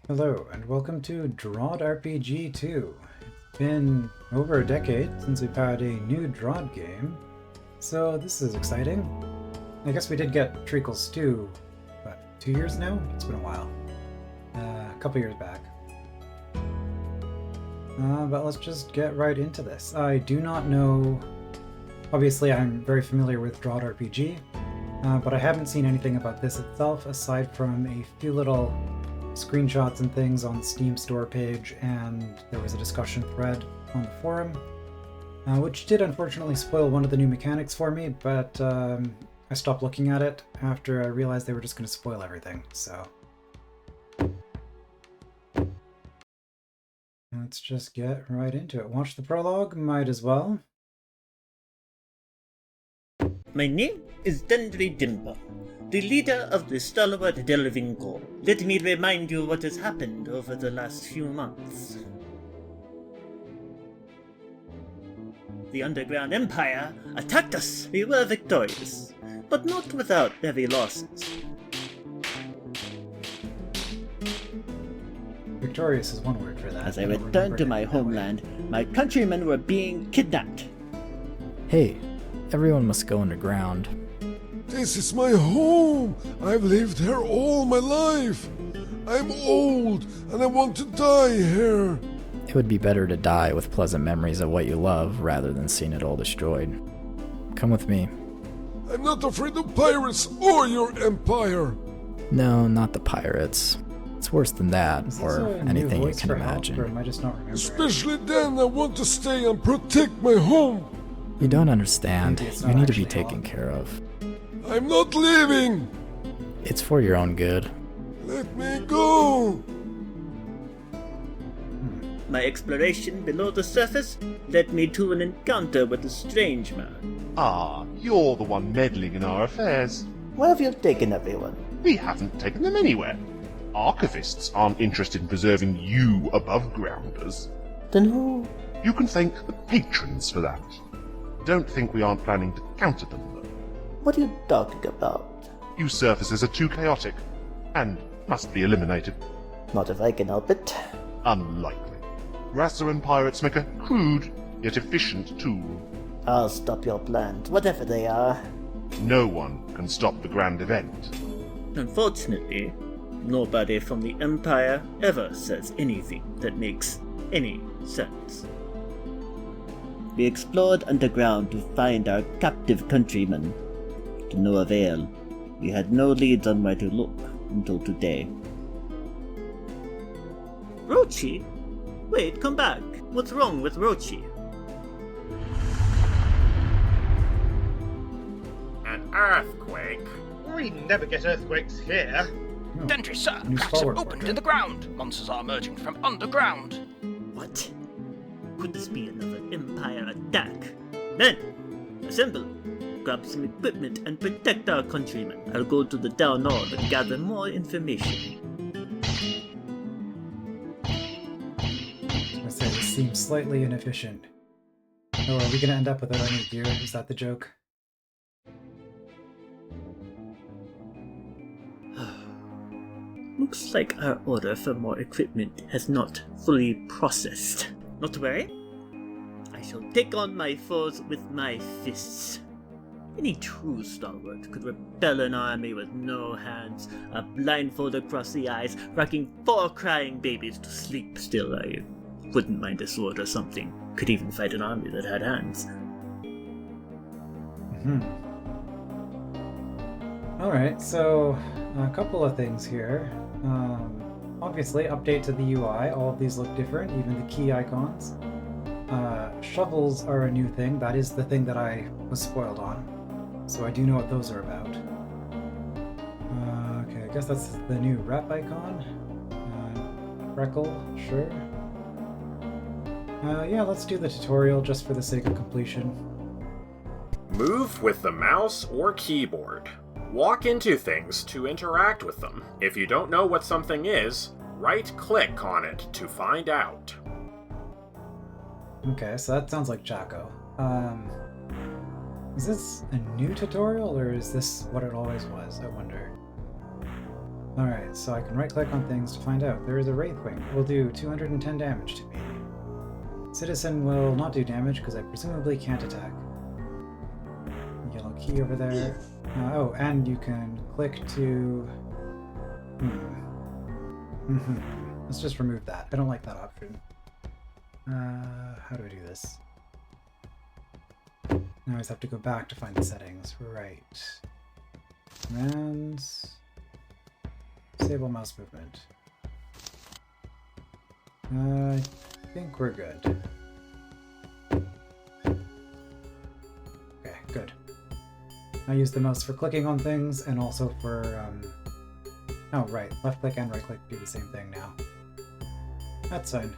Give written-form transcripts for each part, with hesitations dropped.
Hello, and welcome to DROD RPG 2. It's been over a decade since we've had a new DROD game, so this is exciting. I guess we did get Treacle's Stew, what, 2 years now? It's been a while. A couple years back. But let's just get right into this. I do not know... Obviously, I'm very familiar with DROD RPG, but I haven't seen anything about this itself aside from a few little screenshots and things on the Steam store page, and there was a discussion thread on the forum, which did unfortunately spoil one of the new mechanics for me, but I stopped looking at it after I realized they were just going to spoil everything, so... Let's just get right into it. Watch the prologue, might as well. My name is Dundry Dimper, the leader of the stalwart Delving Corps. Let me remind you what has happened over the last few months. The Underground Empire attacked us. We were victorious, but not without heavy losses. Victorious is one word for that. As I returned to my homeland, my countrymen were being kidnapped. Hey, everyone must go underground. This is my home! I've lived here all my life! I'm old and I want to die here! It would be better to die with pleasant memories of what you love rather than seeing it all destroyed. Come with me. I'm not afraid of pirates or your empire! No, not the pirates. It's worse than that, Is this or a new anything you voice can for help, imagine. or am I just not remembering? Especially then I want to stay and protect my home! You don't understand. Maybe it's You not need to be actually taken on. care of. I'm not leaving! It's for your own good. Let me go! My exploration below the surface led me to an encounter with a strange man. Ah, you're the one meddling in our affairs. Where have you taken everyone? We haven't taken them anywhere. Archivists aren't interested in preserving you above grounders. Then who? You can thank the patrons for that. Don't think we aren't planning to counter them, though. What are you talking about? You surfaces are too chaotic, and must be eliminated. Not if I can help it. Unlikely. Rassaran pirates make a crude, yet efficient tool. I'll stop your plans, whatever they are. No one can stop the grand event. Unfortunately, nobody from the Empire ever says anything that makes any sense. We explored underground to find our captive countrymen. To no avail. We had no leads on where to look until today. Rochi? Wait, come back. What's wrong with Rochi? An earthquake? We never get earthquakes here. No. Dentry, sir, New cracks have stalwart opened portrait. in the ground. Monsters are emerging from underground. What? Could this be another Empire attack? Men! Assemble! Grab some equipment and protect our countrymen. I'll go to the Down Nord and gather more information. I say this seems slightly inefficient. Oh, are we gonna end up without any gear? Is that the joke? Looks like our order for more equipment has not fully processed. Not to worry. I shall take on my foes with my fists. Any true stalwart could repel an army with no hands, a blindfold across the eyes, rocking 4 crying babies to sleep. Still, I wouldn't mind a sword or something. Could even fight an army that had hands. Alright, so a couple of things here. Obviously, update to the UI. All of these look different, even the key icons. Shovels are a new thing. That is the thing that I was spoiled on. So I do know what those are about. Okay, I guess that's the new rep icon. Freckle, sure. Yeah, let's do the tutorial just for the sake of completion. Move with the mouse or keyboard. Walk into things to interact with them. If you don't know what something is, right-click on it to find out. Okay, so that sounds like Chaco. Is this a new tutorial, or is this what it always was? I wonder. Alright, so I can right-click on things to find out. There is a Wraithwing. It will do 210 damage to me. Citizen will not do damage because I presumably can't attack. Yellow key over there. Oh, and you can click to... Let's just remove that. I don't like that option. How do I do this? I always have to go back to find the settings. Right. Commands. Disable mouse movement. I think we're good. Okay, good. I use the mouse for clicking on things and also for, oh, right. Left click and right click do the same thing now. That's fine.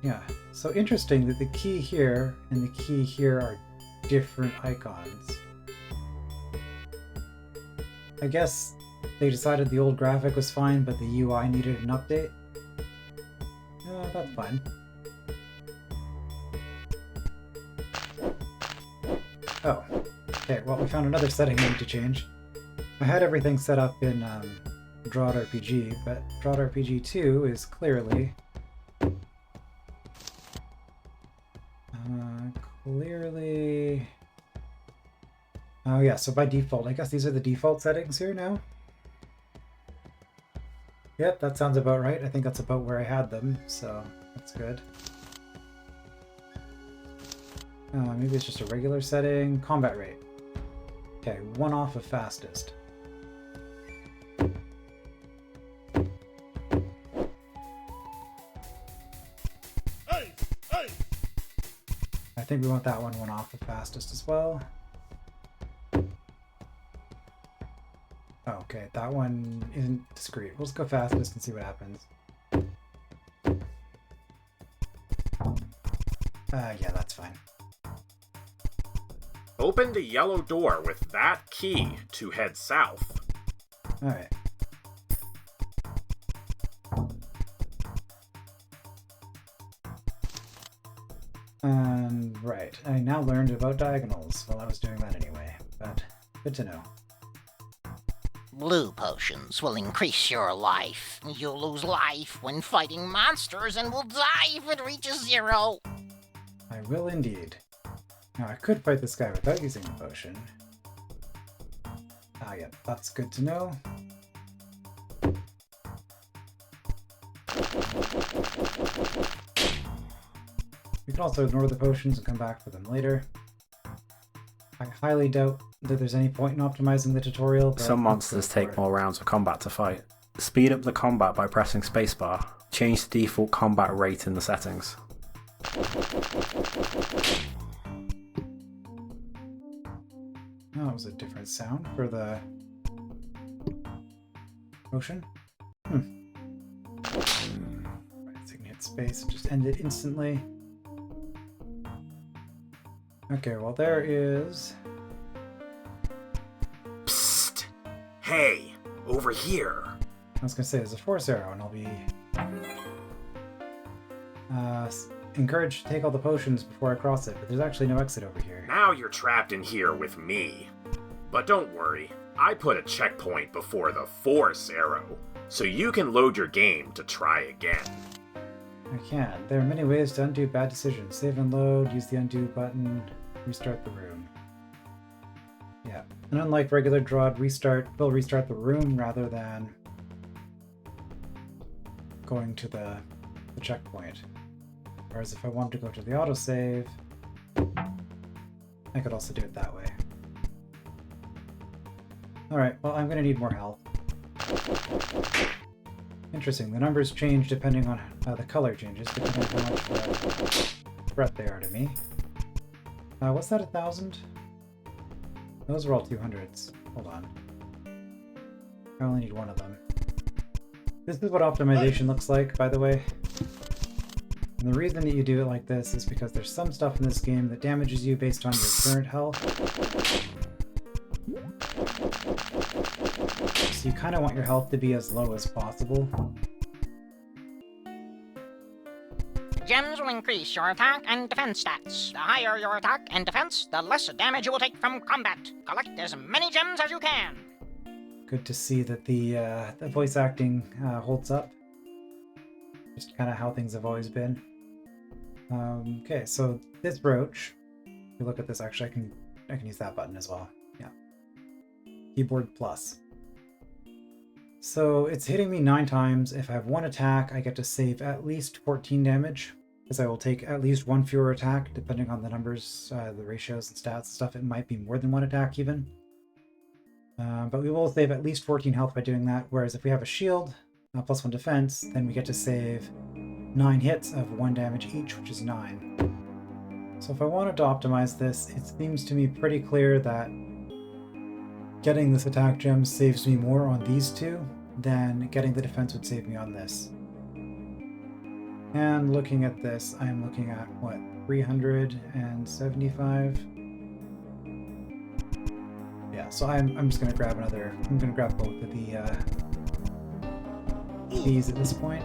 Yeah. So interesting that the key here and the key here are different icons. I guess they decided the old graphic was fine, but the UI needed an update. That's fine. Oh, okay, well we found another setting I need to change. I had everything set up in DROD RPG, but DROD RPG 2 is clearly... Oh yeah, so by default, I guess these are the default settings here now? Yep, that sounds about right. I think that's about where I had them, so that's good. Maybe it's just a regular setting. Combat rate. Okay, 1 off of fastest. I think we want that one off of fastest as well. Oh, okay, that one isn't discrete. We'll just go fastest and see what happens. Yeah, that's fine. Open the yellow door with that key to head south. Alright. Right. I now learned about diagonals while I was doing that anyway, but good to know. Blue potions will increase your life. You'll lose life when fighting monsters and will die if it reaches 0. I will indeed. Now I could fight this guy without using the potion. Ah yeah, that's good to know. We can also ignore the potions and come back for them later. I highly doubt that there's any point in optimizing the tutorial. But some monsters take more rounds of combat to fight. Speed up the combat by pressing spacebar. Change the default combat rate in the settings. Oh, that was a different sound for the potion. Right, so you can hit space and just end it instantly. Okay, well there is... Psst! Hey! Over here! I was gonna say there's a force arrow and I'll be... encouraged to take all the potions before I cross it, but there's actually no exit over here. Now you're trapped in here with me. But don't worry, I put a checkpoint before the force arrow, so you can load your game to try again. I can. There are many ways to undo bad decisions. Save and load, use the undo button, restart the room. Yeah, and unlike regular DROD, will restart the room rather than going to the checkpoint. Whereas if I wanted to go to the autosave, I could also do it that way. Alright, well I'm gonna need more health. Interesting, the numbers change depending on the color changes, depending on how much threat they are to me. What's that, 1,000? Those are all 200s. Hold on. I only need one of them. This is what optimization looks like, by the way. And the reason that you do it like this is because there's some stuff in this game that damages you based on your current health. So you kind of want your health to be as low as possible. Gems will increase your attack and defense stats. The higher your attack and defense, the less damage you will take from combat. Collect as many gems as you can. Good to see that the voice acting holds up. Just kind of how things have always been. Okay, so this brooch. If you look at this, actually, I can use that button as well. Yeah. Keyboard plus. So it's hitting me 9 times. If I have 1 attack, I get to save at least 14 damage, because I will take at least 1 fewer attack, depending on the numbers, the ratios and stats and stuff. It might be more than 1 attack even. But we will save at least 14 health by doing that, whereas if we have a shield, plus 1 defense, then we get to save 9 hits of 1 damage each, which is 9. So if I wanted to optimize this, it seems to me pretty clear that getting this attack gem saves me more on these two than getting the defense would save me on this. And looking at this, I'm looking at, what, 375? Yeah, so I'm just going to grab another, I'm going to grab both of these at this point.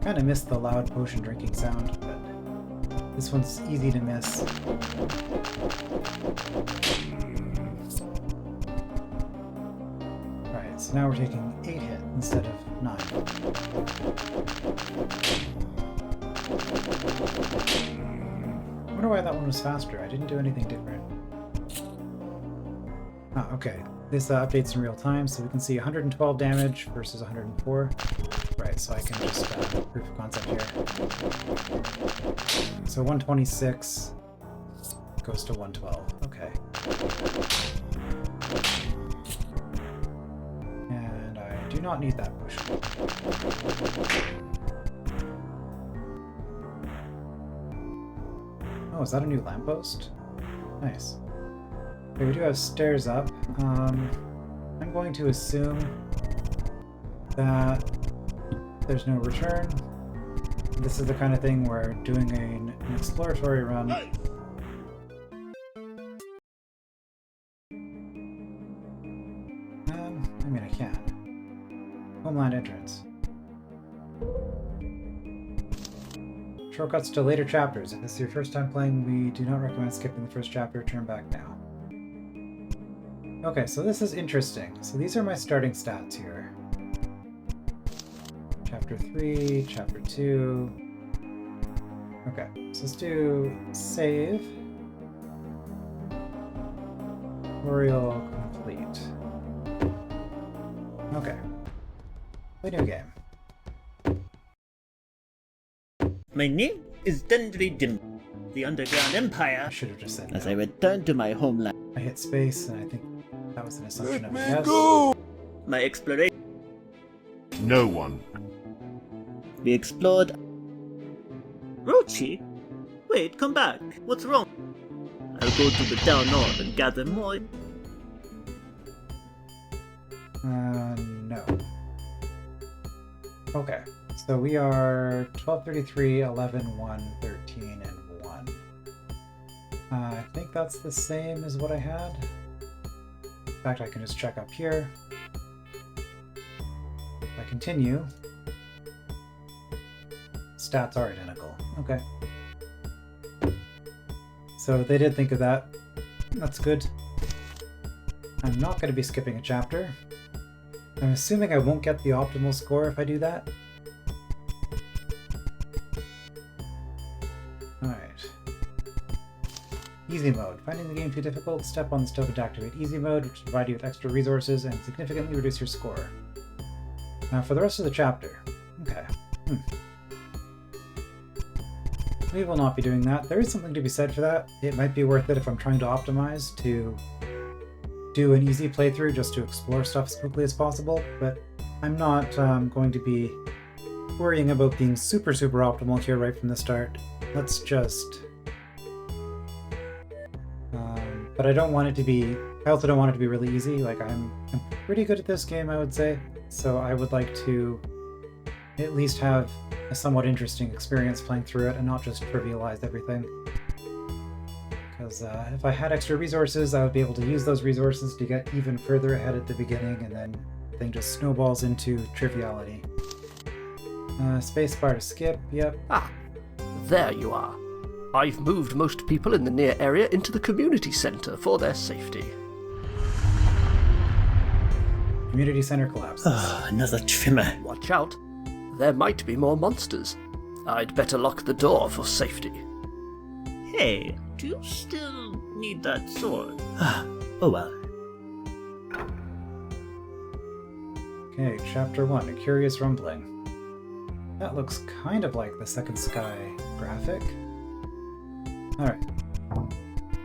Kind of missed the loud potion drinking sound, but this one's easy to miss. Alright, so now we're taking 8 hits instead of 9. I wonder why that one was faster. I didn't do anything different. Ah, okay. This updates in real time, so we can see 112 damage versus 104. Right, so I can just proof of concept here. So 126 goes to 112. Okay. And I do not need that push. Oh, is that a new lamppost? Nice. Okay, we do have stairs up. I'm going to assume that there's no return. This is the kind of thing where doing an exploratory run. I mean, I can. Homeland entrance. Shortcuts to later chapters. If this is your first time playing, we do not recommend skipping the first chapter. Turn back now. Okay, so this is interesting. So these are my starting stats here. Chapter 3, Chapter 2. Okay, so let's do save. Tutorial complete. Okay. Play new game. My name is Dundry Dim, the Underground Empire. I should have just said As no. I return to my homeland. I hit space, and I think that was an assumption Let of a me yes. go! My exploration. No one. We explored. Rochi? Wait, come back. What's wrong? I'll go to the town north and gather more. No. Okay, so we are 1233, 11, 1, 13, and 1. I think that's the same as what I had. In fact, I can just check up here. If I continue, stats are identical. Okay. So they did think of that. That's good. I'm not going to be skipping a chapter. I'm assuming I won't get the optimal score if I do that. Alright. Easy mode. Finding the game too difficult, step on the stove to activate easy mode, which will provide you with extra resources and significantly reduce your score. Now for the rest of the chapter. Okay. We will not be doing that. There is something to be said for that. It might be worth it if I'm trying to optimize to do an easy playthrough just to explore stuff as quickly as possible, but I'm not going to be worrying about being super optimal here right from the start. Let's just... but I don't want it to be... I also don't want it to be really easy. Like, I'm pretty good at this game, I would say, so I would like to at least have a somewhat interesting experience playing through it and not just trivialize everything. Because if I had extra resources, I would be able to use those resources to get even further ahead at the beginning, and then the thing just snowballs into triviality. Spacebar to skip, yep. Ah, there you are. I've moved most people in the near area into the community centre for their safety. Community center collapses. Another trimmer. Watch out. There might be more monsters. I'd better lock the door for safety. Hey, do you still need that sword? Oh well. Okay, chapter 1, A Curious Rumbling. That looks kind of like the Second Sky graphic. Alright.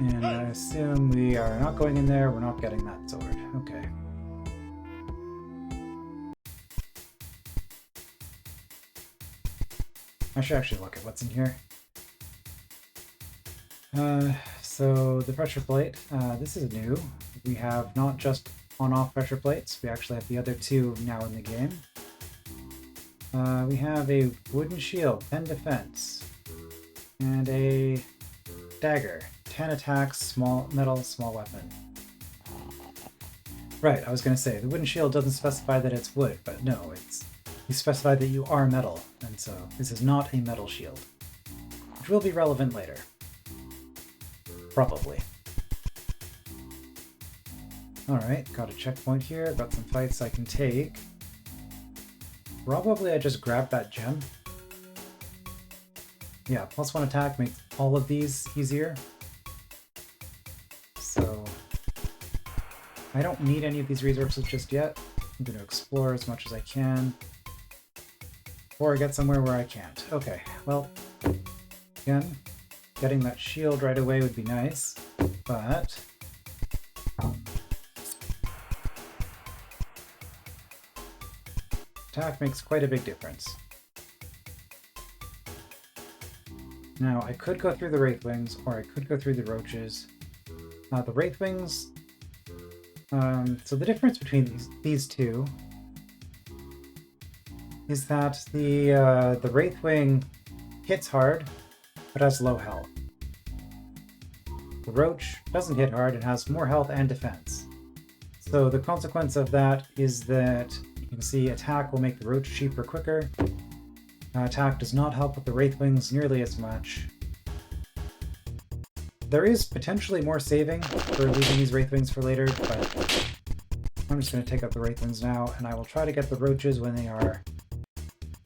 And I assume we are not going in there, we're not getting that sword. Okay. I should actually look at what's in here. So the pressure plate, this is new. We have not just on-off pressure plates, we actually have the other two now in the game. We have a wooden shield, 10 defense, and a dagger, 10 attacks, small metal, small weapon. Right, I was going to say, the wooden shield doesn't specify that it's wood, but no, you specify that you are metal, and so this is not a metal shield, which will be relevant later. Probably. Alright, got a checkpoint here, got some fights I can take. Probably I just grabbed that gem. Yeah, +1 attack makes all of these easier. So I don't need any of these resources just yet. I'm going to explore as much as I can before I get somewhere where I can't. Okay, well, again, getting that shield right away would be nice, but attack makes quite a big difference. Now, I could go through the Wraithwings, or I could go through the Roaches. The Wraithwings... so the difference between these two is that the Wraithwing hits hard, but has low health. The Roach doesn't hit hard and has more health and defense. So the consequence of that is that you can see attack will make the Roach cheaper quicker. Attack does not help with the Wraithwings nearly as much. There is potentially more saving for leaving these Wraithwings for later, but I'm just going to take out the Wraithwings now, and I will try to get the Roaches when they are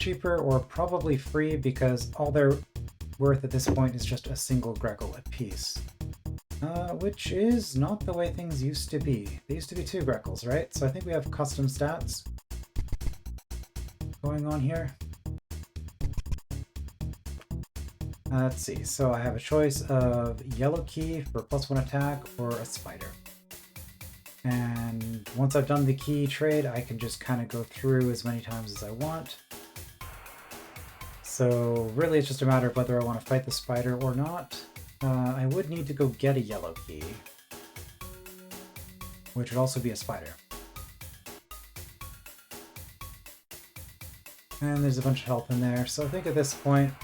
cheaper or probably free, because all they're worth at this point is just a single Greckle apiece. Which is not the way things used to be. They used to be 2 Greckles, right? So I think we have custom stats going on here. Let's see, so I have a choice of yellow key for +1 attack or a spider. And once I've done the key trade, I can just kind of go through as many times as I want. So really it's just a matter of whether I want to fight the spider or not. I would need to go get a yellow key, which would also be a spider. And there's a bunch of health in there, so I think at this point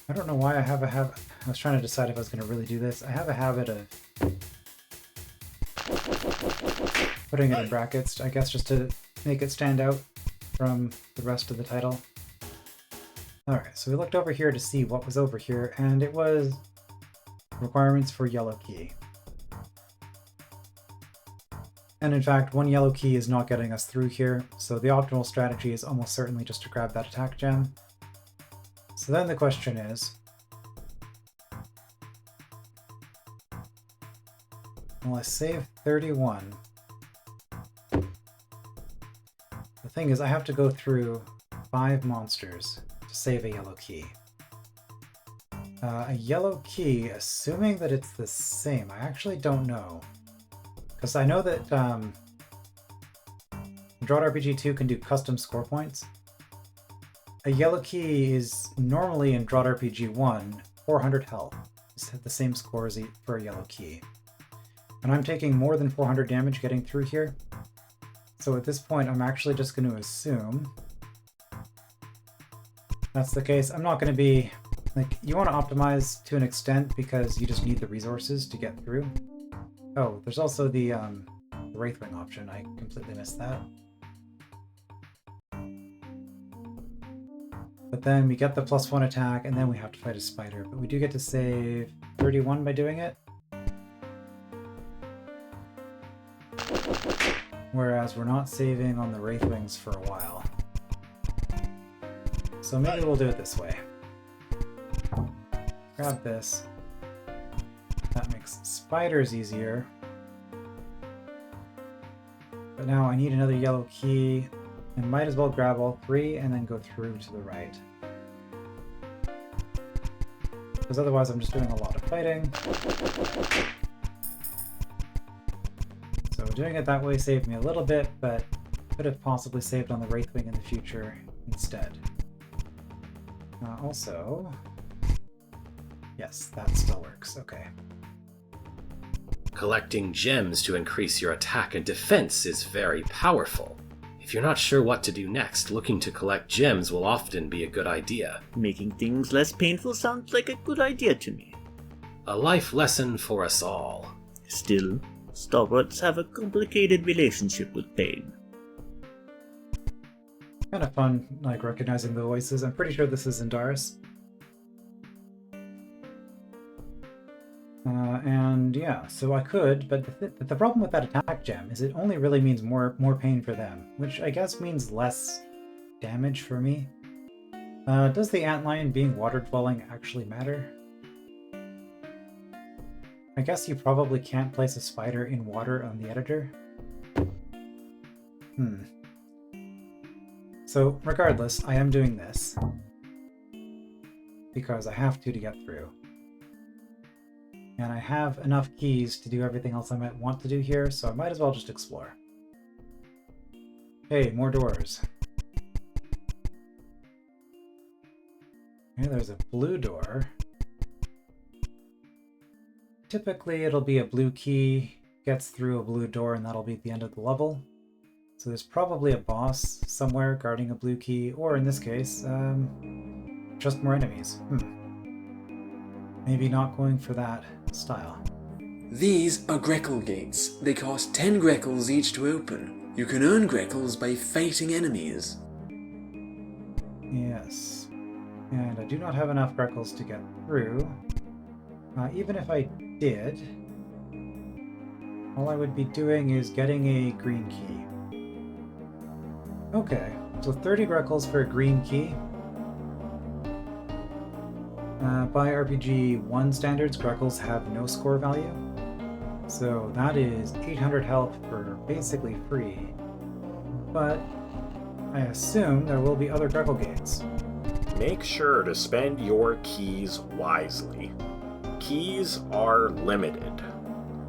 I don't know why I have a habit. I was trying to decide if I was going to really do this. I have a habit of putting it in brackets, I guess, just to make it stand out from the rest of the title. Alright, so we looked over here to see what was over here, and it was requirements for yellow key. And in fact, 1 yellow key is not getting us through here, so the optimal strategy is almost certainly just to grab that attack gem. So then the question is, well, I saved 31. The thing is, I have to go through 5 monsters to save a yellow key. A yellow key, assuming that it's the same, I actually don't know. Because I know that DROD RPG 2 can do custom score points. A yellow key is normally in DROD RPG 1, 400 health. It's the same score as for a yellow key. And I'm taking more than 400 damage getting through here. So at this point, I'm actually just going to assume that's the case. I'm not going to be... like, you want to optimize to an extent because you just need the resources to get through. Oh, there's also the Wraithwing option. I completely missed that. But then we get the +1 attack, and then we have to fight a spider. But we do get to save 31 by doing it. Whereas we're not saving on the Wraithwings for a while. So maybe we'll do it this way. Grab this. That makes spiders easier. But now I need another yellow key, and might as well grab all 3 and then go through to the right. Because otherwise I'm just doing a lot of fighting. So doing it that way saved me a little bit, but could have possibly saved on the Wraithwing in the future instead. Also... Yes, that still works. Okay. Collecting gems to increase your attack and defense is very powerful. If you're not sure what to do next, looking to collect gems will often be a good idea. Making things less painful sounds like a good idea to me. A life lesson for us all. Still, stalwarts have a complicated relationship with pain. Kind of fun, like, recognizing the voices. I'm pretty sure this is Zendaris. And yeah, so I could, but the problem with that attack gem is it only really means more pain for them, which I guess means less damage for me. Does the antlion being water-dwelling actually matter? I guess you probably can't place a spider in water on the editor. So regardless, I am doing this because I have to get through. And I have enough keys to do everything else I might want to do here, so I might as well just explore. Hey, more doors. Okay, there's a blue door. Typically it'll be a blue key, gets through a blue door, and that'll be at the end of the level. So there's probably a boss somewhere guarding a blue key, or in this case, just more enemies. Maybe not going for that style. These are Greckle gates. They cost 10 Greckles each to open. You can earn Greckles by fighting enemies. Yes. And I do not have enough Greckles to get through. Even if I did, all I would be doing is getting a green key. Okay, so 30 Greckles for a green key. By RPG 1 standards, Greckles have no score value, so that is 800 health for basically free. But I assume there will be other Greckle gates. Make sure to spend your keys wisely. Keys are limited.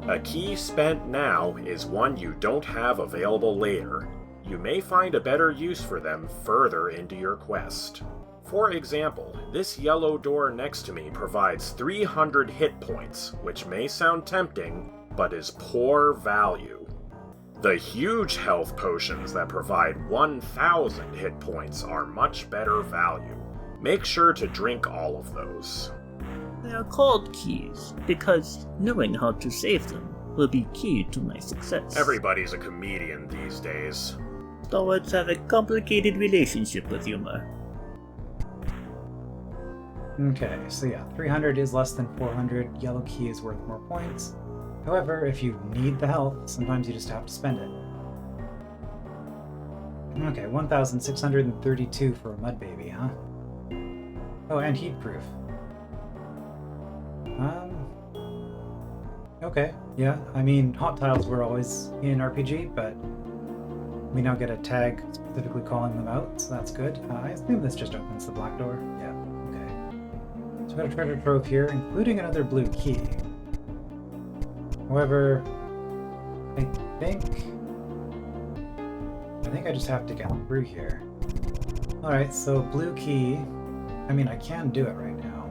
A key spent now is one you don't have available later. You may find a better use for them further into your quest. For example, this yellow door next to me provides 300 hit points, which may sound tempting, but is poor value. The huge health potions that provide 1,000 hit points are much better value. Make sure to drink all of those. They are called keys because knowing how to save them will be key to my success. Everybody's a comedian these days. Stalwarts have a complicated relationship with humor. Okay, so yeah, 300 is less than 400, yellow key is worth more points. However, if you need the health, sometimes you just have to spend it. Okay, 1,632 for a mud baby, huh? Oh, and heat proof. Okay, yeah, I mean, hot tiles were always in RPG, but we now get a tag specifically calling them out, so that's good. I assume this just opens the black door. Yeah. So we got a treasure trove here, including another blue key. However, I think I just have to get through here. Alright, so blue key. I mean, I can do it right now.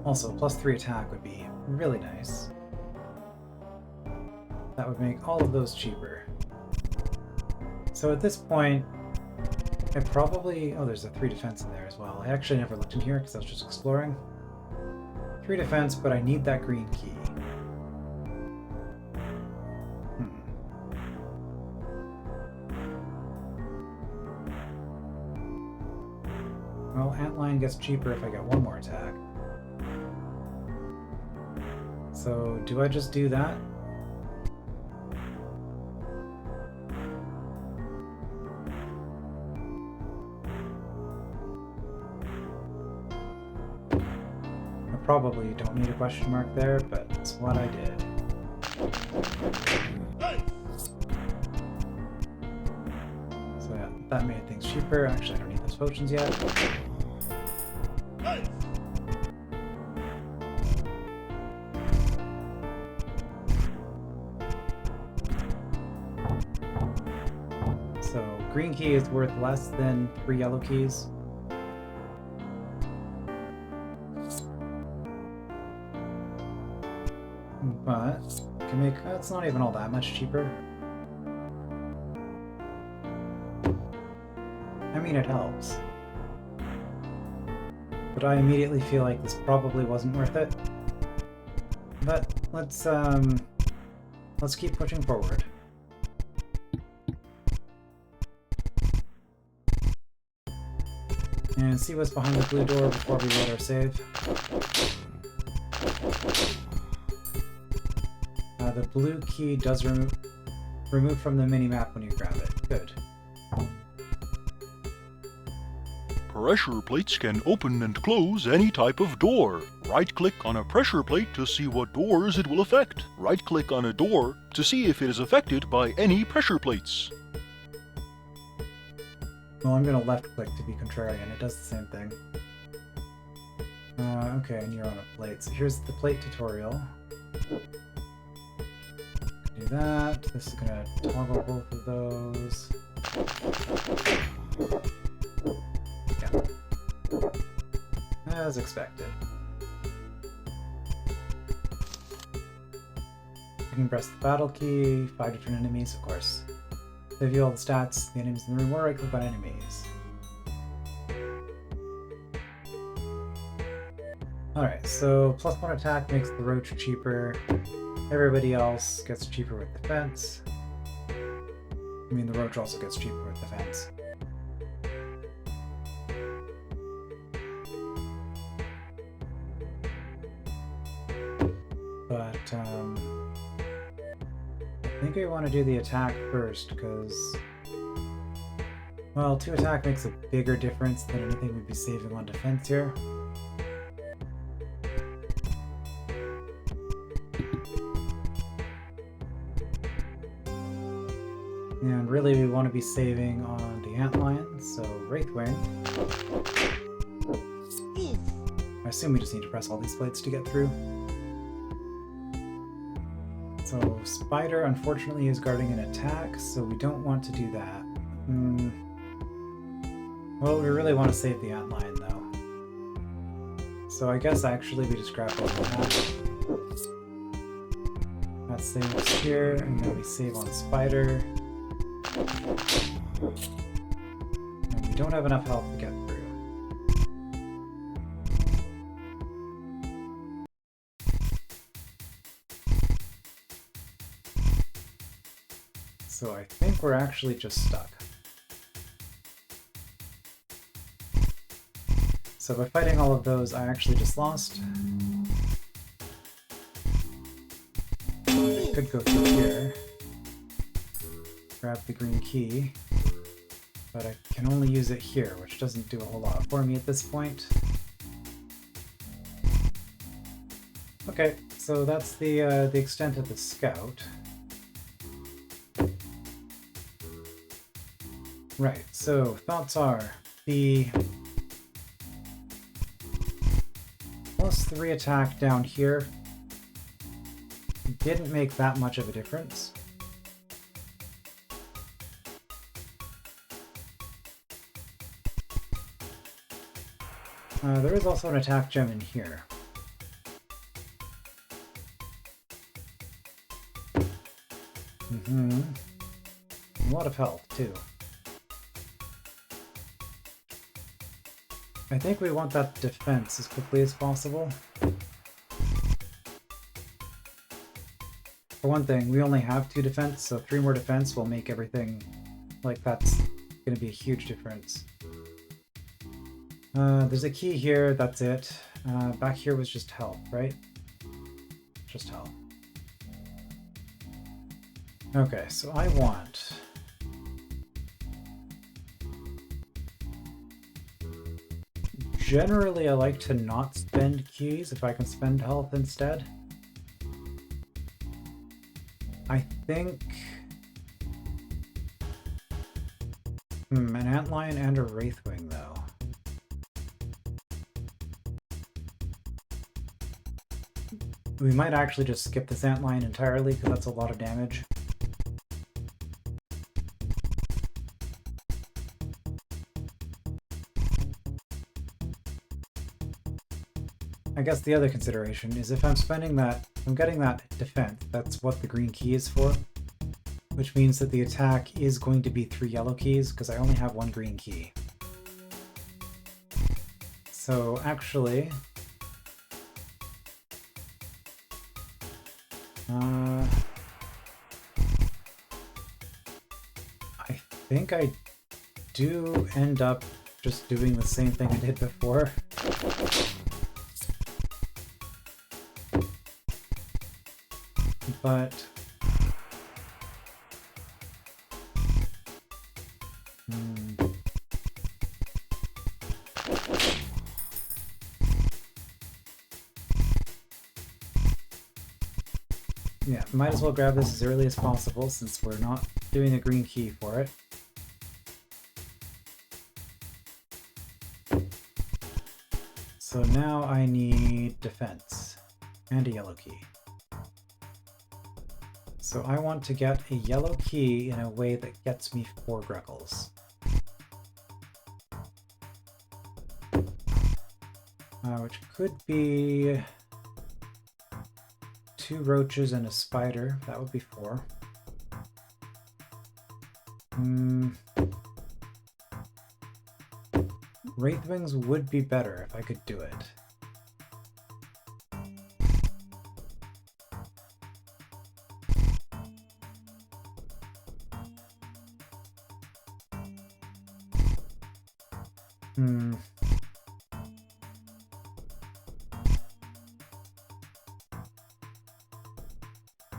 Also, +3 attack would be really nice. That would make all of those cheaper. So at this point, I probably... Oh, there's a 3 defense in there as well. I actually never looked in here because I was just exploring. 3 defense, but I need that green key. Well, Antlion gets cheaper if I get one more attack. So, do I just do that? I probably don't need a question mark there, but it's what I did. So yeah, that made things cheaper. Actually, I don't need those potions yet. So green key is worth less than 3 yellow keys. But can make it's not even all that much cheaper. I mean, it helps. But I immediately feel like this probably wasn't worth it. But let's keep pushing forward. And see what's behind the blue door before we load our save. The blue key does remove from the minimap when you grab it. Good. Pressure plates can open and close any type of door. Right-click on a pressure plate to see what doors it will affect. Right-click on a door to see if it is affected by any pressure plates. Well, I'm going to left-click to be contrarian. It does the same thing. Okay, and you're on a plate. So here's the plate tutorial. Do that. This is going to toggle both of those. Yeah. As expected. You can press the battle key, 5 different enemies, of course. They view all the stats, the enemies in the room, or right-click on enemies. Alright, so +1 attack makes the roach cheaper. Everybody else gets cheaper with defense. I mean, the roach also gets cheaper with defense. But, I think I want to do the attack first, because... Well, 2 attack makes a bigger difference than anything we'd be saving on defense here. And really we want to be saving on the Antlion, so Wraithwing. I assume we just need to press all these plates to get through. So Spider unfortunately is guarding an attack, so we don't want to do that. Well, we really want to save the Antlion though. So I guess actually we just grab all of that. That saves here, and then we save on Spider. And we don't have enough health to get through. So I think we're actually just stuck. So by fighting all of those, I actually just lost. I could go through here. Grab the green key, but I can only use it here, which doesn't do a whole lot for me at this point. Okay, so that's the extent of the scout. Right, so thoughts are the +3 attack down here didn't make that much of a difference. There is also an attack gem in here. A lot of health, too. I think we want that defense as quickly as possible. For one thing, we only have 2 defense, so 3 more defense will make everything... Like, that's gonna be a huge difference. There's a key here, that's it. Back here was just health, right? Just health. Okay, so I want... Generally, I like to not spend keys if I can spend health instead. I think... an antlion and a wraithwing, though. We might actually just skip this antlion entirely, because that's a lot of damage. I guess the other consideration is if I'm spending that, I'm getting that defense, that's what the green key is for, which means that the attack is going to be 3 yellow keys, because I only have 1 green key. So actually... I think I do end up just doing the same thing I did before. But... yeah, might as well grab this as early as possible since we're not doing a green key for it. So now I need defense and a yellow key. So I want to get a yellow key in a way that gets me 4 Greckles. Which could be 2 roaches and a spider. That would be 4. Wraithwings would be better if I could do it.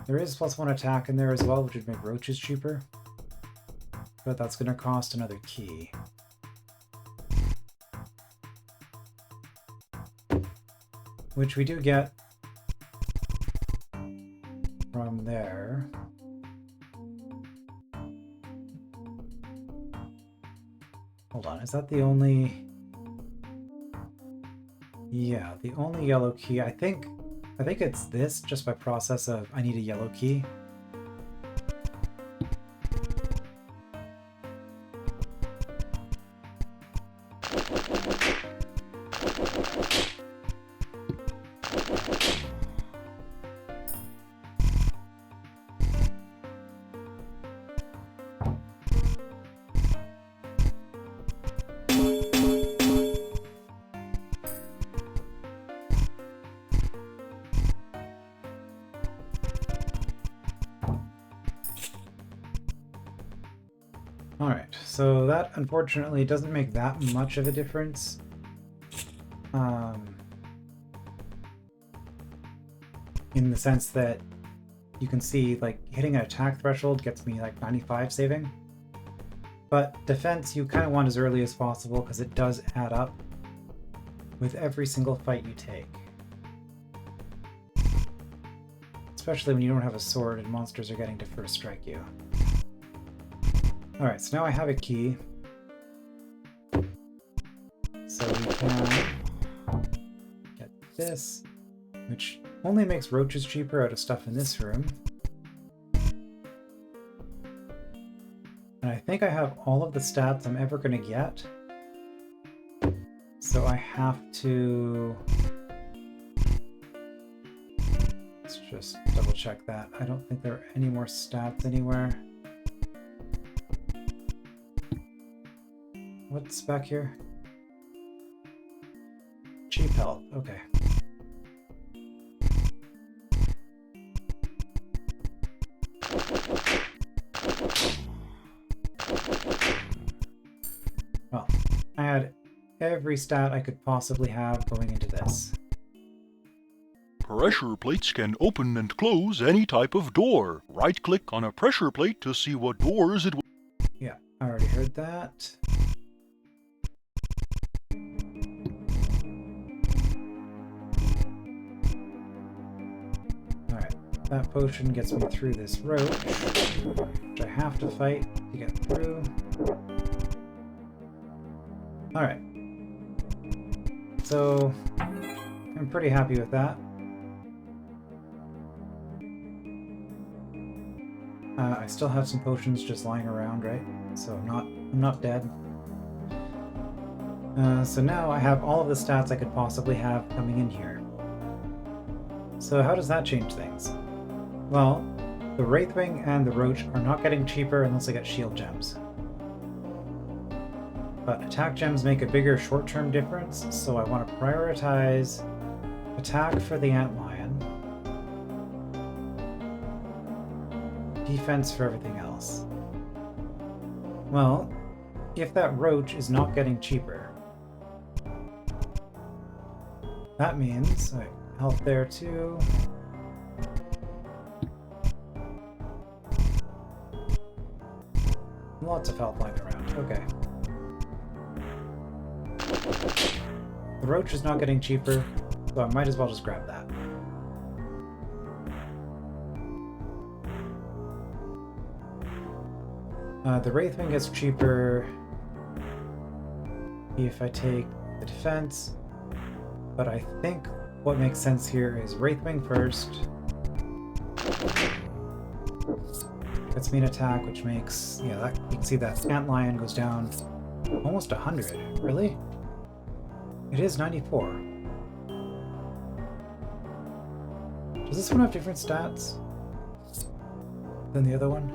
There is +1 attack in there as well, which would make roaches cheaper. But that's going to cost another key. Which we do get from there. Hold on, is that the only... Yeah, the only yellow key. I think it's this, just by process of I need a yellow key. Alright, so that unfortunately doesn't make that much of a difference. In the sense that you can see, like, hitting an attack threshold gets me like 95 saving. But defense you kind of want as early as possible because it does add up with every single fight you take. Especially when you don't have a sword and monsters are getting to first strike you. Alright, so now I have a key. So we can get this, which only makes roaches cheaper out of stuff in this room. And I think I have all of the stats I'm ever going to get. So I have to... Let's just double check that. I don't think there are any more stats anywhere. What's back here? Cheap health, okay. Well, I had every stat I could possibly have going into this. Pressure plates can open and close any type of door. Right-click on a pressure plate to see what doors it will... Yeah, I already heard that. Alright, that potion gets me through this roach, which I have to fight to get through. Alright. So, I'm pretty happy with that. I still have some potions just lying around, right? So I'm not dead. So now I have all of the stats I could possibly have coming in here. So how does that change things? Well, the Wraithwing and the Roach are not getting cheaper unless I get shield gems. But attack gems make a bigger short-term difference, so I want to prioritize attack for the Antlion, defense for everything else. Well, if that Roach is not getting cheaper, that means health there too. Lots of health lying around. Okay. The Roach is not getting cheaper, so I might as well just grab that. The Wraithwing gets cheaper if I take the defense, but I think what makes sense here is Wraithwing first. Gets me an attack, which makes, yeah, that, you can see that Antlion goes down almost 100. Really? It is 94. Does this one have different stats than the other one?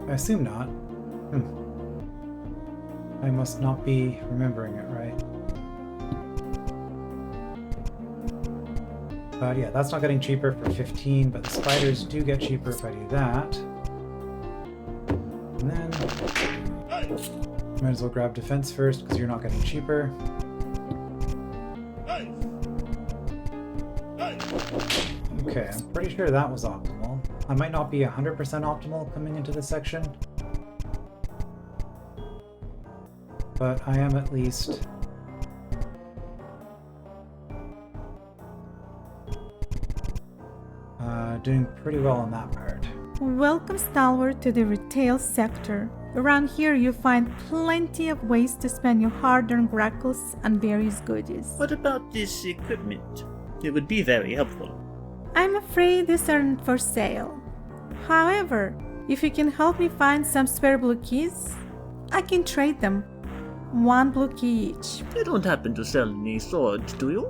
I assume not. I must not be remembering it right. But yeah, that's not getting cheaper for 15, but the spiders do get cheaper if I do that. And then might as well grab defense first because you're not getting cheaper. Okay, I'm pretty sure that was optimal. I might not be 100% optimal coming into this section, but I am at least doing pretty well on that part. Welcome, Stalwart, to the retail sector. Around here you find plenty of ways to spend your hard-earned grackles and various goodies. What about this equipment? It would be very helpful. I'm afraid these aren't for sale. However, if you can help me find some spare blue keys, I can trade them. 1 blue key each. You don't happen to sell any swords, do you?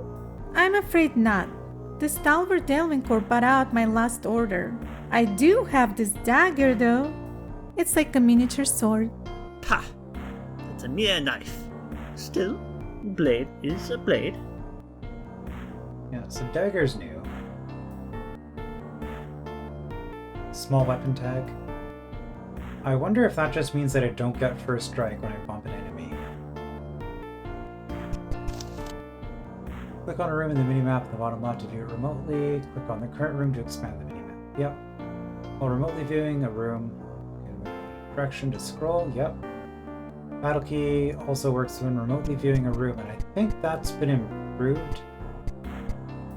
I'm afraid not. The Stalwart Delving Corps bought out my last order. I do have this dagger, though. It's like a miniature sword. Ha! It's a mere knife. Still, blade is a blade. Yeah, so dagger's new. Small weapon tag. I wonder if that just means that I don't get first strike when I bump an enemy. Click on a room in the minimap at the bottom left to view it remotely. Click on the current room to expand the minimap. Yep. While remotely viewing a room, direction to scroll. Yep. Battle key also works when remotely viewing a room, and I think that's been improved.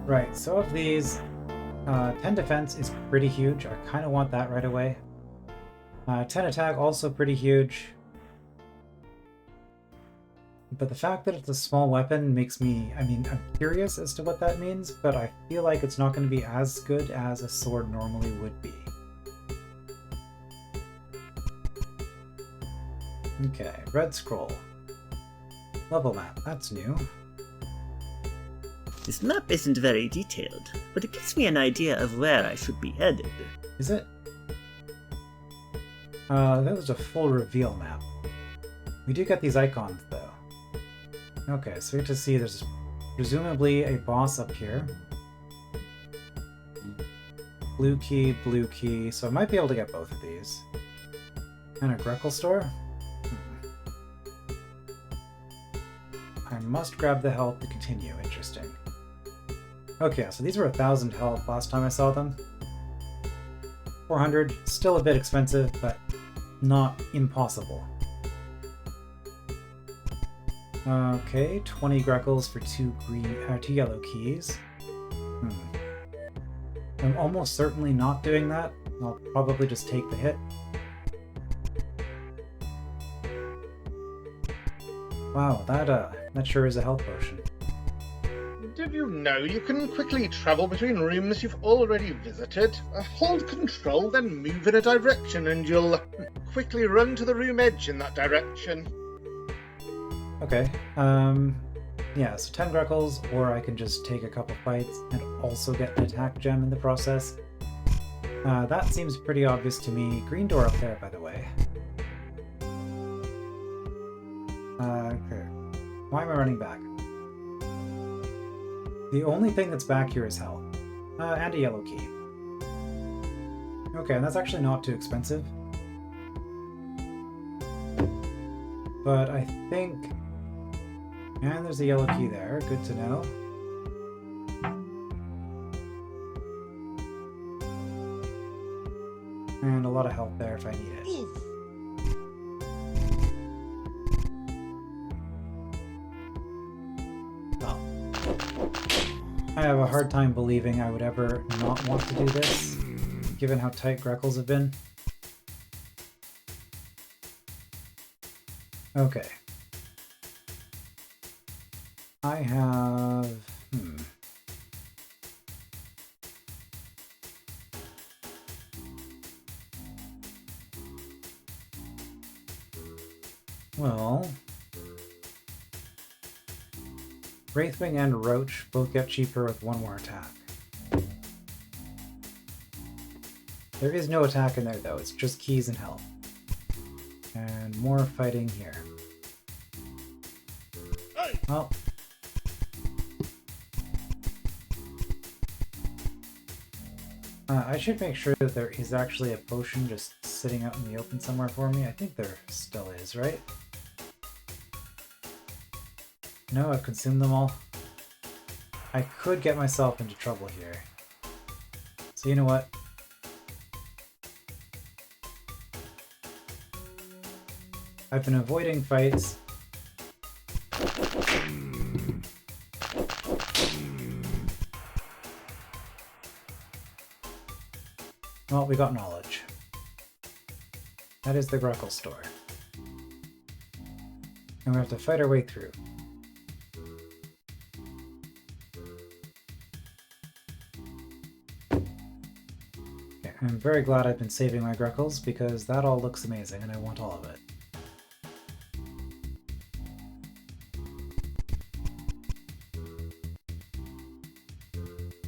Right, so of these, 10 defense is pretty huge. I kind of want that right away. 10 attack, also pretty huge. But the fact that it's a small weapon makes me, I'm curious as to what that means, but I feel like it's not going to be as good as a sword normally would be. Okay, red scroll. Level map, that's new. This map isn't very detailed, but it gives me an idea of where I should be headed. Is it? That was a full reveal map. We do get these icons, though. Okay, so we get to see there's presumably a boss up here. Blue key, so I might be able to get both of these. And a Greckle store? I must grab the health to continue. Interesting. Okay, so these were 1,000 health last time I saw them. 400, still a bit expensive, but not impossible. Okay, 20 Greckles for 2 yellow keys. I'm almost certainly not doing that. I'll probably just take the hit. Wow, that sure is a health potion. Did you know you can quickly travel between rooms you've already visited? Hold control, then move in a direction, and you'll quickly run to the room edge in that direction. Okay, yeah, so 10 Greckles, or I can just take a couple fights and also get an attack gem in the process. That seems pretty obvious to me. Green door up there, by the way. Okay. Why am I running back? The only thing that's back here is health. And a yellow key. Okay, and that's actually not too expensive. But I think... And there's a yellow key there, good to know. And a lot of health there if I need it. Well, I have a hard time believing I would ever not want to do this, given how tight Greckles have been. Okay. I have... Well... Wraithwing and Roach both get cheaper with one more attack. There is no attack in there though, it's just keys and health. And more fighting here. Well... I should make sure that there is actually a potion just sitting out in the open somewhere for me. I think there still is, right? No, I've consumed them all. I could get myself into trouble here. So you know what? I've been avoiding fights. Well, we got knowledge. That is the Greckle store. And we have to fight our way through. Okay, I'm very glad I've been saving my Greckles because that all looks amazing and I want all of it.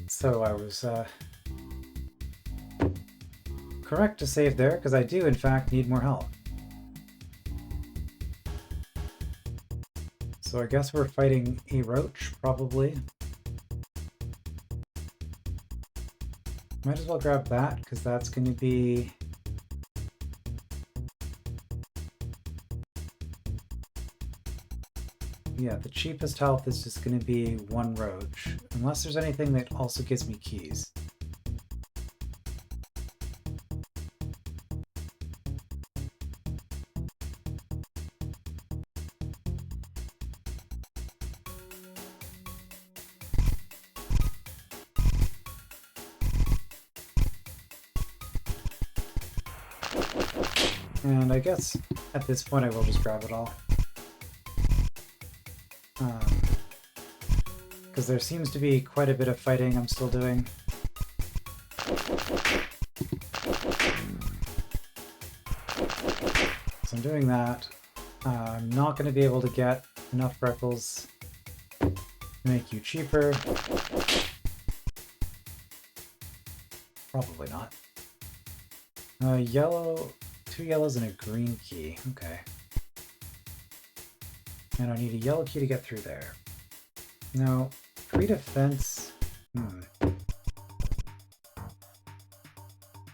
So I was correct to save there, because I do in fact need more health. So I guess we're fighting a roach, probably. Might as well grab that, because that's going to be... Yeah, the cheapest health is just going to be one roach, unless there's anything that also gives me keys. And I guess at this point I will just grab it all. Because there seems to be quite a bit of fighting I'm still doing. So I'm doing that. I'm not going to be able to get enough Greckles to make you cheaper. Probably not. Yellow... 2 yellows and a green key. Okay. And I need a yellow key to get through there. Now, 3 defense...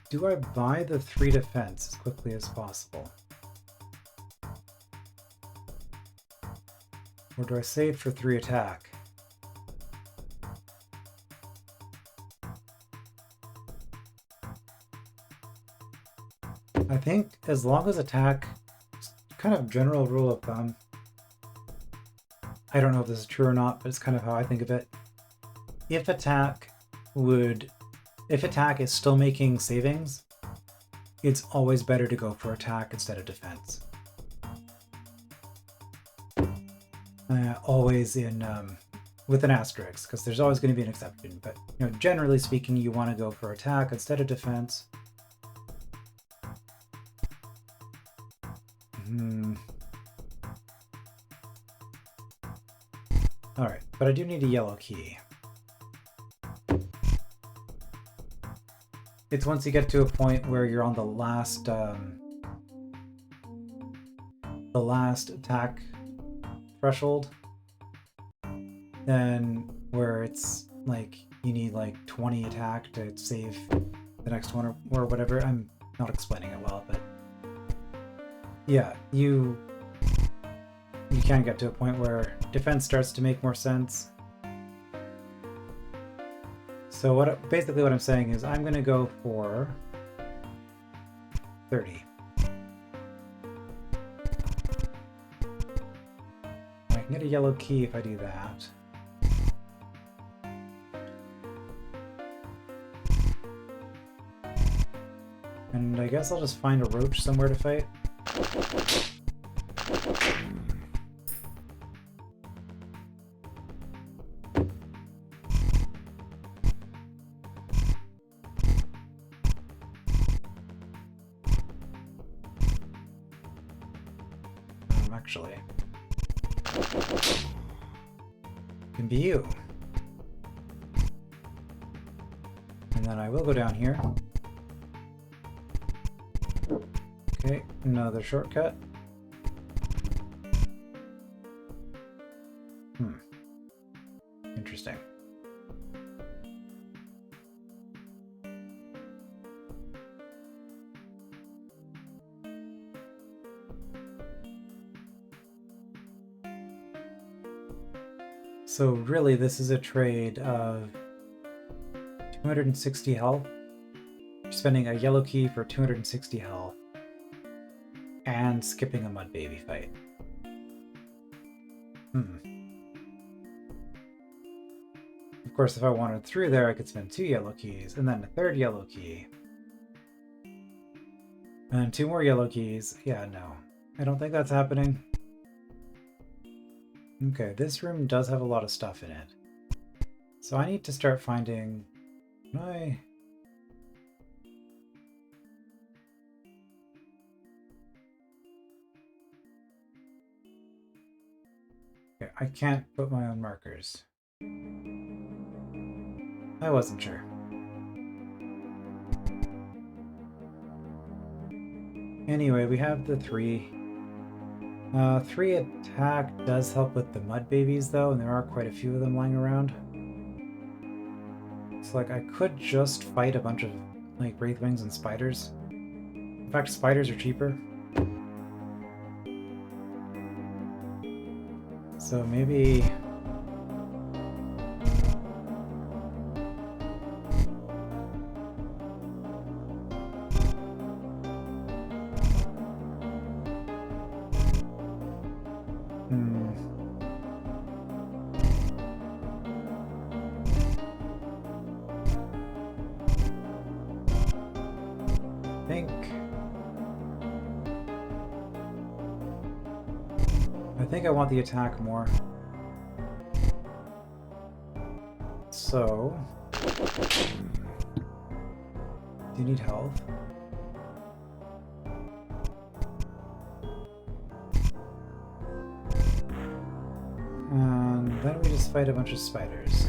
Do I buy the 3 defense as quickly as possible? Or do I save for 3 attack? I think as long as attack, kind of general rule of thumb, I don't know if this is true or not, but it's kind of how I think of it. If attack is still making savings, it's always better to go for attack instead of defense. Always in with an asterisk, because there's always going to be an exception. But generally speaking, you want to go for attack instead of defense. All right, but I do need a yellow key. It's once you get to a point where you're on the last attack threshold, then where it's like you need like 20 attack to save the next one or whatever. I'm not explaining it well, but yeah, you can get to a point where defense starts to make more sense. So basically what I'm saying is I'm going to go for 30. I can get a yellow key if I do that. And I guess I'll just find a roach somewhere to fight. Actually, can be you. And then I will go down here. Okay, another shortcut. Interesting. So really, this is a trade of 260 health. You're spending a yellow key for 260 health. And skipping a mud baby fight. Of course, if I wanted through there, I could spend 2 yellow keys, and then a 3rd yellow key. And 2 more yellow keys. Yeah, no. I don't think that's happening. Okay, this room does have a lot of stuff in it. So I need to start finding... Okay, I can't put my own markers. I wasn't sure. Anyway, we have the 3. 3 attack does help with the mud babies though, and there are quite a few of them lying around. It's like I could just fight a bunch of like wraithwings and spiders. In fact, spiders are cheaper. So maybe... I think I want the attack more. So... do you need health? And then we just fight a bunch of spiders.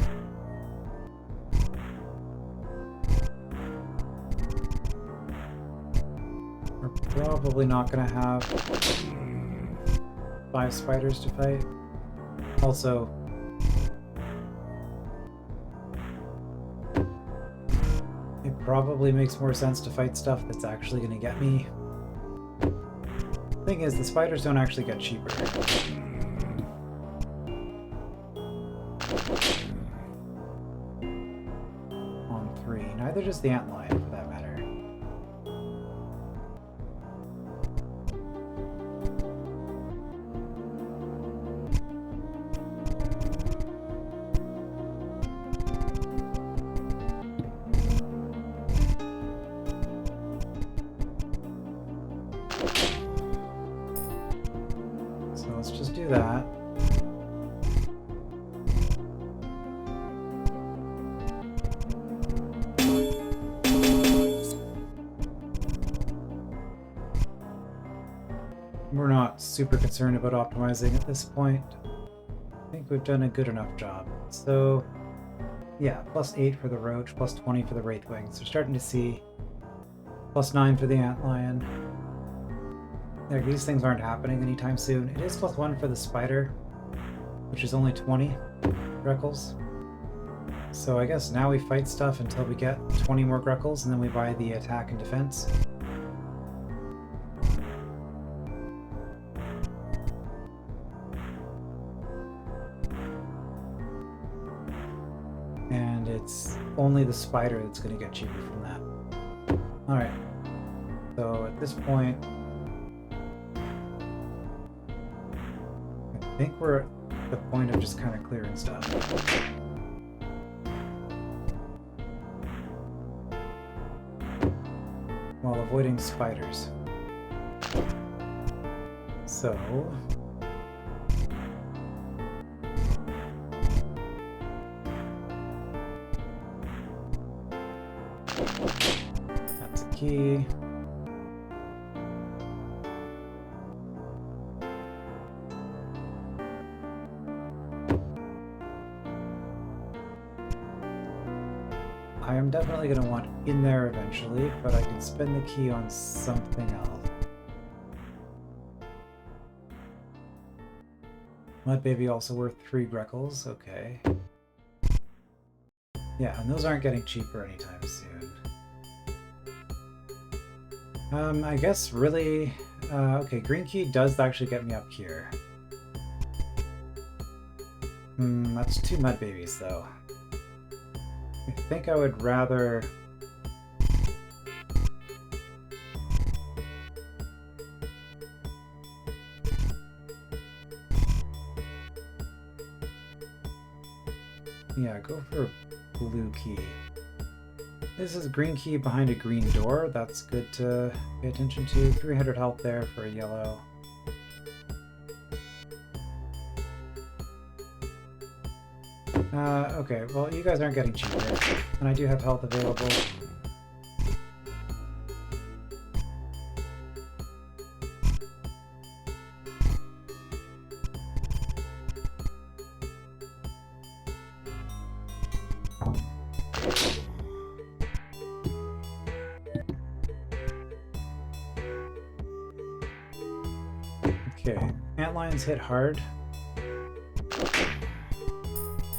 We're probably not gonna have 5 spiders to fight. Also, it probably makes more sense to fight stuff that's actually going to get me. Thing is, the spiders don't actually get cheaper. On 3. Neither does the antlion, for that matter. So let's just do that. We're not super concerned about optimizing at this point. I think we've done a good enough job. So, yeah, +8 for the roach, +20 for the wraithwings. We're starting to see +9 for the antlion. Like, these things aren't happening anytime soon. It is +1 for the spider, which is only 20 Greckles. So I guess now we fight stuff until we get 20 more Greckles, and then we buy the attack and defense. And it's only the spider that's going to get cheaper from that. Alright. So at this point, I think we're at the point of just kind of clearing stuff. While avoiding spiders. So... that's a key. I am definitely going to want in there eventually, but I can spend the key on something else. Mud Baby also worth 3 Greckles, okay. Yeah, and those aren't getting cheaper anytime soon. I guess really... okay, green key does actually get me up here. That's 2 Mud Babies though. I think I would rather... yeah, go for blue key. This is green key behind a green door. That's good to pay attention to. 300 health there for a yellow. Okay, well, you guys aren't getting cheaper, and I do have health available. Okay, antlions hit hard.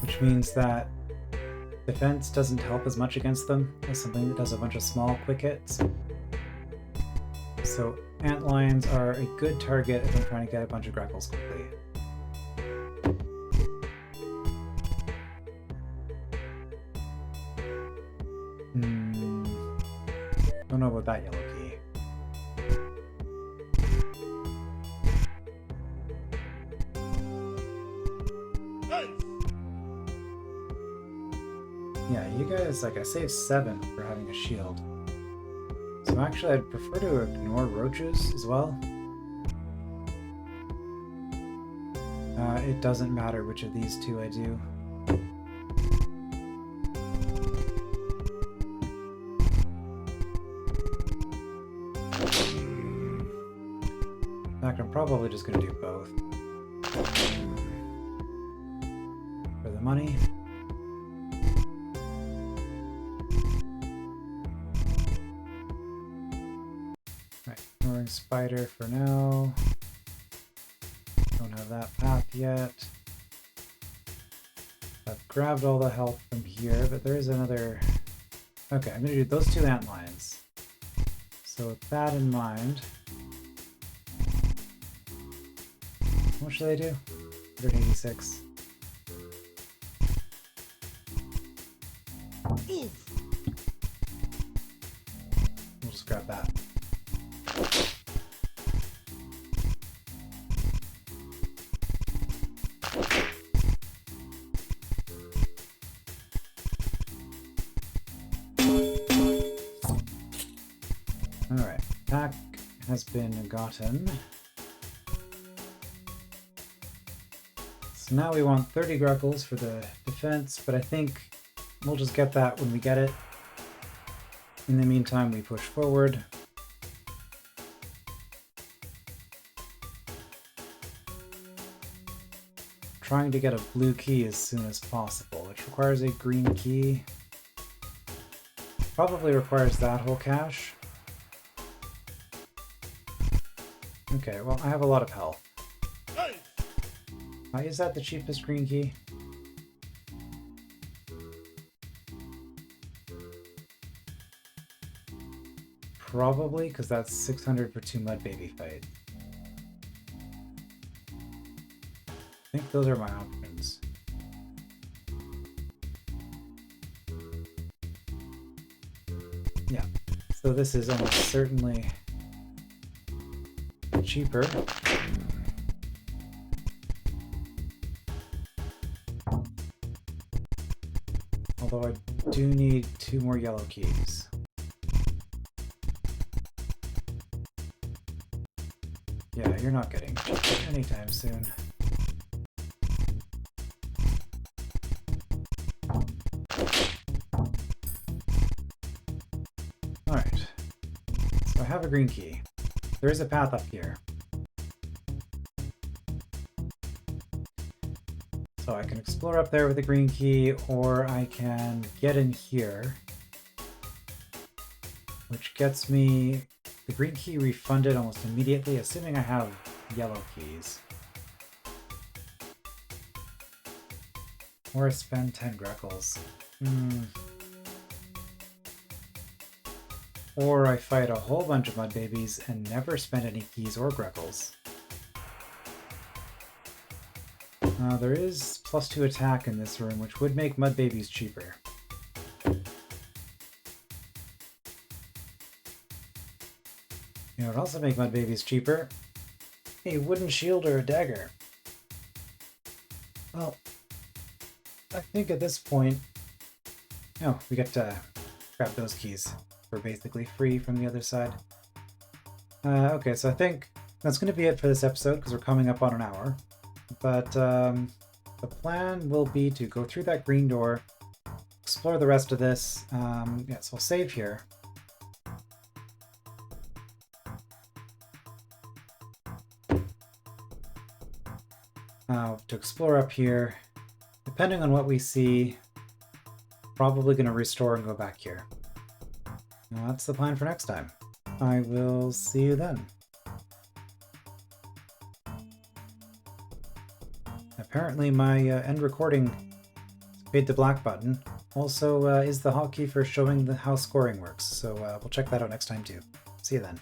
Which means that defense doesn't help as much against them as something that does a bunch of small quick hits. So antlions are a good target if I'm trying to get a bunch of Greckles quickly. Don't know about that yellow key. Yeah, you guys, like, I saved 7 for having a shield. So actually, I'd prefer to ignore roaches as well. It doesn't matter which of these two I do. In fact, I'm probably just going to do both. For the money. Spider for now. Don't have that path yet. I've grabbed all the health from here, but there is another... okay, I'm going to do those 2 antlions. So with that in mind... how much do they do? 186. We'll just grab that. Alright, attack has been gotten. So now we want 30 Greckles for the defense, but I think we'll just get that when we get it. In the meantime, we push forward. Trying to get a blue key as soon as possible, which requires a green key. Probably requires that whole cache. Okay, well, I have a lot of health. Is that the cheapest green key? Probably, because that's 600 for 2 Mud Baby fight. I think those are my options. Yeah, so this is almost certainly cheaper. Although I do need 2 more yellow keys. Yeah, you're not getting cheaper anytime soon. Alright. So I have a green key. There is a path up here. So I can explore up there with the green key, or I can get in here, which gets me the green key refunded almost immediately, assuming I have yellow keys. Or I spend 10 Greckles. Or I fight a whole bunch of Mud Babies and never spend any keys or Greckles. There is +2 attack in this room, which would make Mud Babies cheaper. You know what would also make Mud Babies cheaper? A wooden shield or a dagger. Well, I think at this point... Oh, we get to grab those keys. We're basically free from the other side. Okay, so I think that's going to be it for this episode, because we're coming up on an hour. But the plan will be to go through that green door, explore the rest of this. Yeah, so we'll save here. To explore up here. Depending on what we see, probably going to restore and go back here. Well, that's the plan for next time. I will see you then. Apparently my end recording paid the black button also is the hotkey for showing how scoring works, so we'll check that out next time too. See you then.